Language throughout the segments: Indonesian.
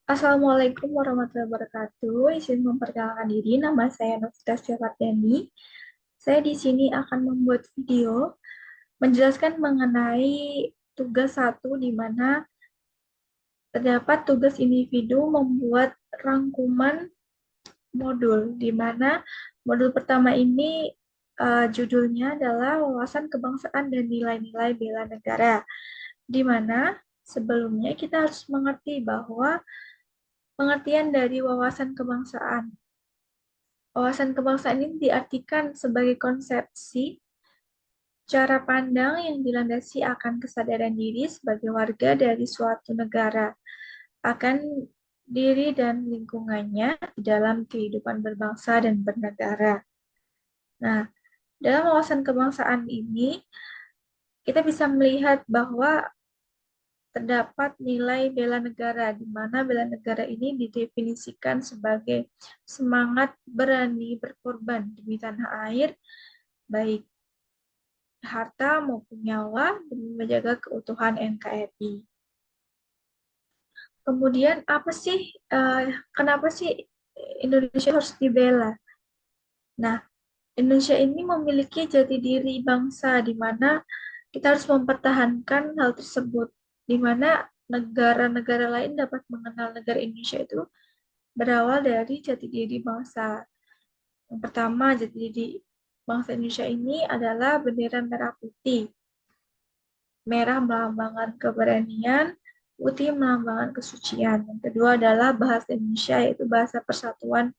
Assalamualaikum warahmatullahi wabarakatuh. Izin memperkenalkan diri, nama saya Novita Syafatyani. Saya di sini akan membuat video menjelaskan mengenai tugas satu di mana terdapat tugas individu membuat rangkuman modul, di mana modul pertama ini judulnya adalah wawasan kebangsaan dan nilai-nilai bela negara, di mana sebelumnya kita harus mengerti bahwa pengertian dari wawasan kebangsaan. Wawasan kebangsaan ini diartikan sebagai konsepsi cara pandang yang dilandasi akan kesadaran diri sebagai warga dari suatu negara, akan diri dan lingkungannya di dalam kehidupan berbangsa dan bernegara. Nah, dalam wawasan kebangsaan ini, kita bisa melihat bahwa terdapat nilai bela negara, di mana bela negara ini didefinisikan sebagai semangat berani berkorban demi tanah air, baik harta maupun nyawa demi menjaga keutuhan NKRI. Kemudian kenapa sih Indonesia harus dibela? Nah, Indonesia ini memiliki jati diri bangsa di mana kita harus mempertahankan hal tersebut, di mana negara-negara lain dapat mengenal negara Indonesia itu berawal dari jati diri bangsa. Yang pertama, jati diri bangsa Indonesia ini adalah bendera merah putih. Merah melambangkan keberanian, putih melambangkan kesucian. Yang kedua adalah bahasa Indonesia, yaitu bahasa persatuan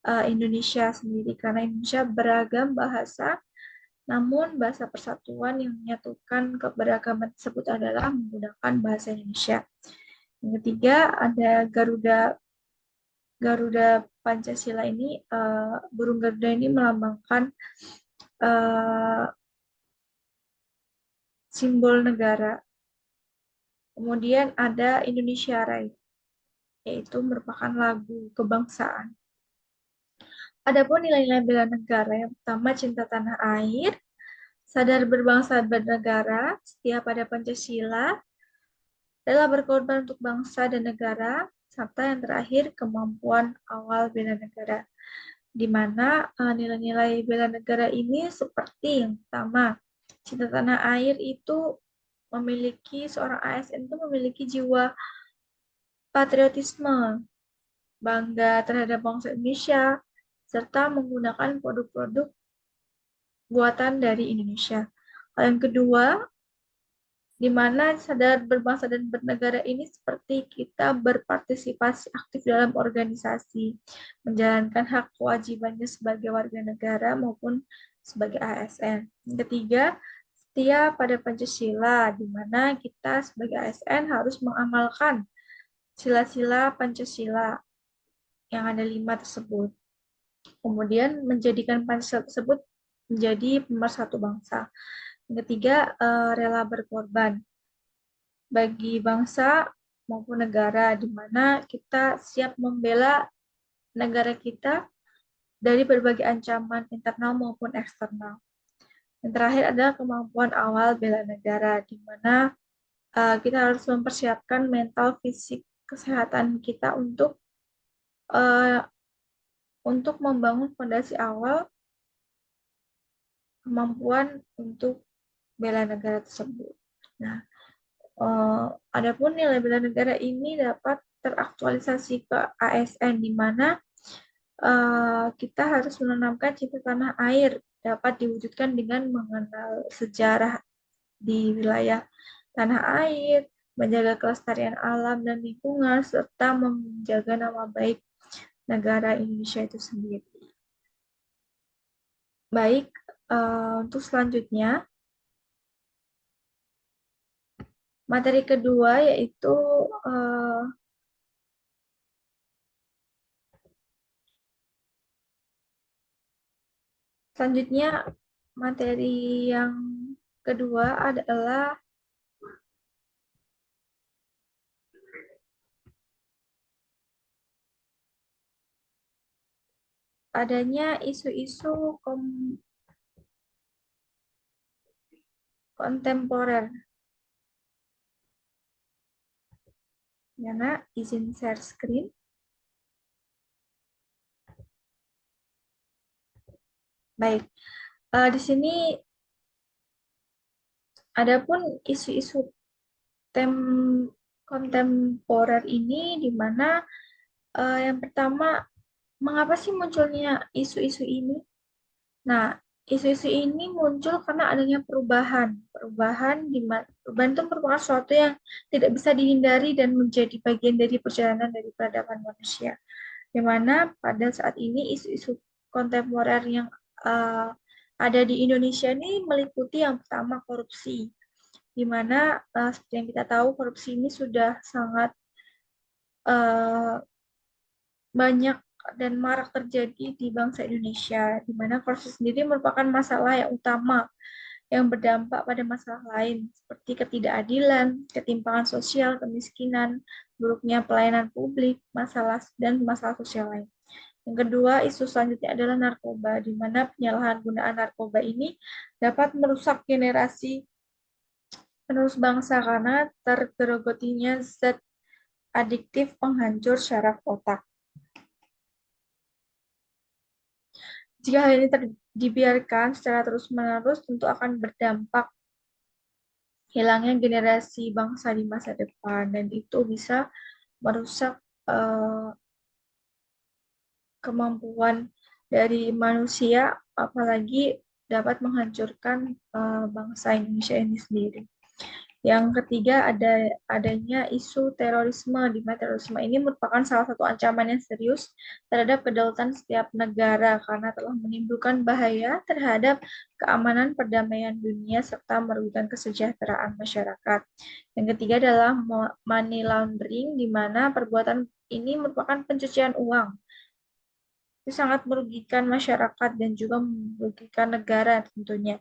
Indonesia sendiri. Karena Indonesia beragam bahasa, namun bahasa persatuan yang menyatukan keberagaman tersebut adalah menggunakan bahasa Indonesia. Yang ketiga ada Garuda. Garuda Pancasila ini, burung Garuda ini melambangkan uh, simbol negara. Kemudian ada Indonesia Raya, yaitu merupakan lagu kebangsaan. Adapun nilai-nilai bela negara, yang pertama cinta tanah air, sadar berbangsa dan bernegara, setia pada Pancasila, rela berkorban untuk bangsa dan negara, serta yang terakhir kemampuan awal bela negara. Di mana nilai-nilai bela negara ini seperti yang pertama, cinta tanah air itu seorang ASN itu memiliki jiwa patriotisme, bangga terhadap bangsa Indonesia, serta menggunakan produk-produk buatan dari Indonesia. Yang kedua, di mana sadar berbangsa dan bernegara ini seperti kita berpartisipasi aktif dalam organisasi, menjalankan hak kewajibannya sebagai warga negara maupun sebagai ASN. Yang ketiga, setia pada Pancasila, di mana kita sebagai ASN harus mengamalkan sila-sila Pancasila yang ada 5 tersebut. Kemudian menjadikan Pancasila tersebut menjadi pemersatu bangsa. Yang ketiga, rela berkorban bagi bangsa maupun negara, di mana kita siap membela negara kita dari berbagai ancaman internal maupun eksternal. Yang terakhir adalah kemampuan awal bela negara, di mana kita harus mempersiapkan mental, fisik, kesehatan kita uh, untuk membangun fondasi awal kemampuan untuk bela negara tersebut. Nah, adapun nilai bela negara ini dapat teraktualisasi ke ASN, di mana kita harus menanamkan cinta tanah air dapat diwujudkan dengan mengenal sejarah di wilayah tanah air, menjaga kelestarian alam dan lingkungan, serta menjaga nama baik negara Indonesia itu sendiri. Baik, untuk selanjutnya, materi kedua yaitu selanjutnya materi yang kedua adalah adanya isu-isu kontemporer, Yana, izin share screen. Baik, di sini adapun isu-isu tem kontemporer ini di mana yang pertama, mengapa sih munculnya isu-isu ini? Nah, isu-isu ini muncul karena adanya perubahan. Perubahan itu merupakan sesuatu yang tidak bisa dihindari dan menjadi bagian dari perjalanan dari peradaban manusia. Di mana pada saat ini isu-isu kontemporer yang uh, ada di Indonesia ini meliputi yang pertama korupsi, di mana seperti yang kita tahu korupsi ini sudah sangat uh, banyak dan marak terjadi di bangsa Indonesia, di mana korupsi sendiri merupakan masalah yang utama yang berdampak pada masalah lain seperti ketidakadilan, ketimpangan sosial, kemiskinan, buruknya pelayanan publik, masalah sosial lain. Yang kedua, isu selanjutnya adalah narkoba, di mana penyalahgunaan narkoba ini dapat merusak generasi penerus bangsa karena tergerogotinya zat adiktif penghancur syaraf otak. Jika hal ini dibiarkan secara terus-menerus, tentu akan berdampak hilangnya generasi bangsa di masa depan, dan itu bisa merusak eh, kemampuan dari manusia, apalagi dapat menghancurkan bangsa Indonesia ini sendiri. Yang ketiga adanya isu terorisme, di mana terorisme ini merupakan salah satu ancaman yang serius terhadap kedaulatan setiap negara karena telah menimbulkan bahaya terhadap keamanan perdamaian dunia serta merugikan kesejahteraan masyarakat. Yang ketiga adalah money laundering, di mana perbuatan ini merupakan pencucian uang. Itu sangat merugikan masyarakat dan juga merugikan negara tentunya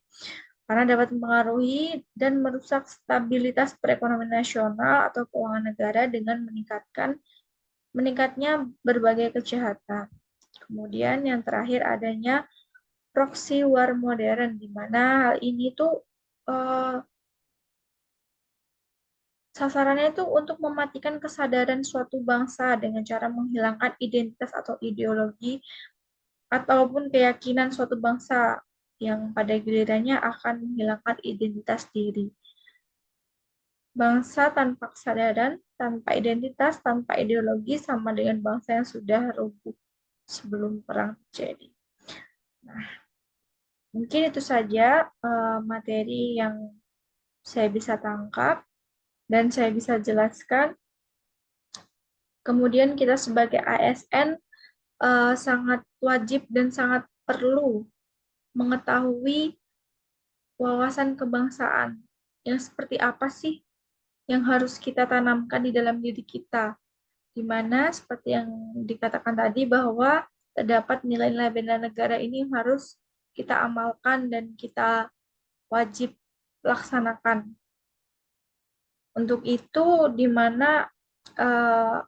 karena dapat mempengaruhi dan merusak stabilitas perekonomian nasional atau keuangan negara dengan meningkatnya berbagai kejahatan. Kemudian yang terakhir adanya proxy war modern, di mana hal ini tuh eh, sasarannya itu untuk mematikan kesadaran suatu bangsa dengan cara menghilangkan identitas atau ideologi ataupun keyakinan suatu bangsa yang pada gilirannya akan menghilangkan identitas diri. Bangsa tanpa kesadaran, tanpa identitas, tanpa ideologi sama dengan bangsa yang sudah rubuh sebelum perang terjadi. Nah, mungkin itu saja materi yang saya bisa tangkap dan saya bisa jelaskan. Kemudian kita sebagai ASN sangat wajib dan sangat perlu mengetahui wawasan kebangsaan yang seperti apa sih yang harus kita tanamkan di dalam diri kita, di mana seperti yang dikatakan tadi bahwa terdapat nilai-nilai bela negara ini harus kita amalkan dan kita wajib laksanakan. Untuk itu, di mana uh,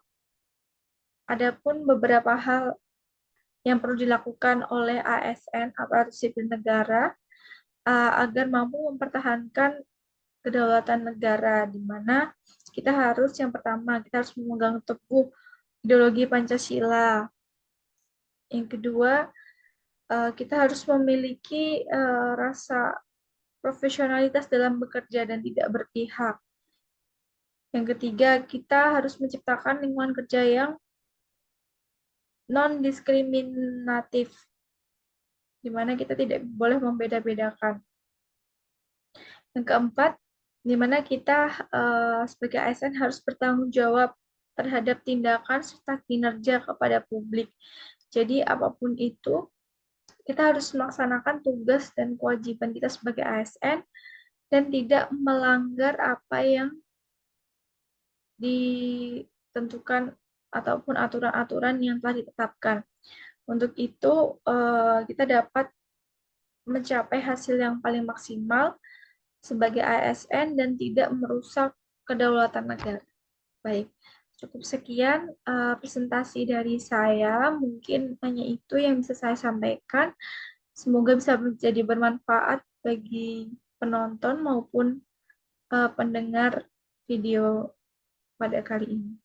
adapun beberapa hal yang perlu dilakukan oleh ASN aparatur sipil negara agar mampu mempertahankan kedaulatan negara, di mana kita harus yang pertama kita harus memegang teguh ideologi Pancasila. Yang kedua, kita harus memiliki rasa profesionalitas dalam bekerja dan tidak berpihak. Yang ketiga, kita harus menciptakan lingkungan kerja yang non-diskriminatif, di mana kita tidak boleh membeda-bedakan. Yang keempat, di mana kita sebagai ASN harus bertanggung jawab terhadap tindakan serta kinerja kepada publik. Jadi apapun itu, kita harus melaksanakan tugas dan kewajiban kita sebagai ASN dan tidak melanggar apa yang ditentukan ataupun aturan-aturan yang telah ditetapkan. Untuk itu, kita dapat mencapai hasil yang paling maksimal sebagai ASN dan tidak merusak kedaulatan negara. Baik, cukup sekian presentasi dari saya. Mungkin hanya itu yang bisa saya sampaikan. Semoga bisa menjadi bermanfaat bagi penonton maupun pendengar video pada kali ini.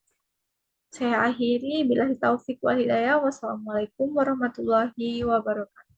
Saya akhiri, billahi taufik wal hidayah. Wassalamualaikum warahmatullahi wabarakatuh.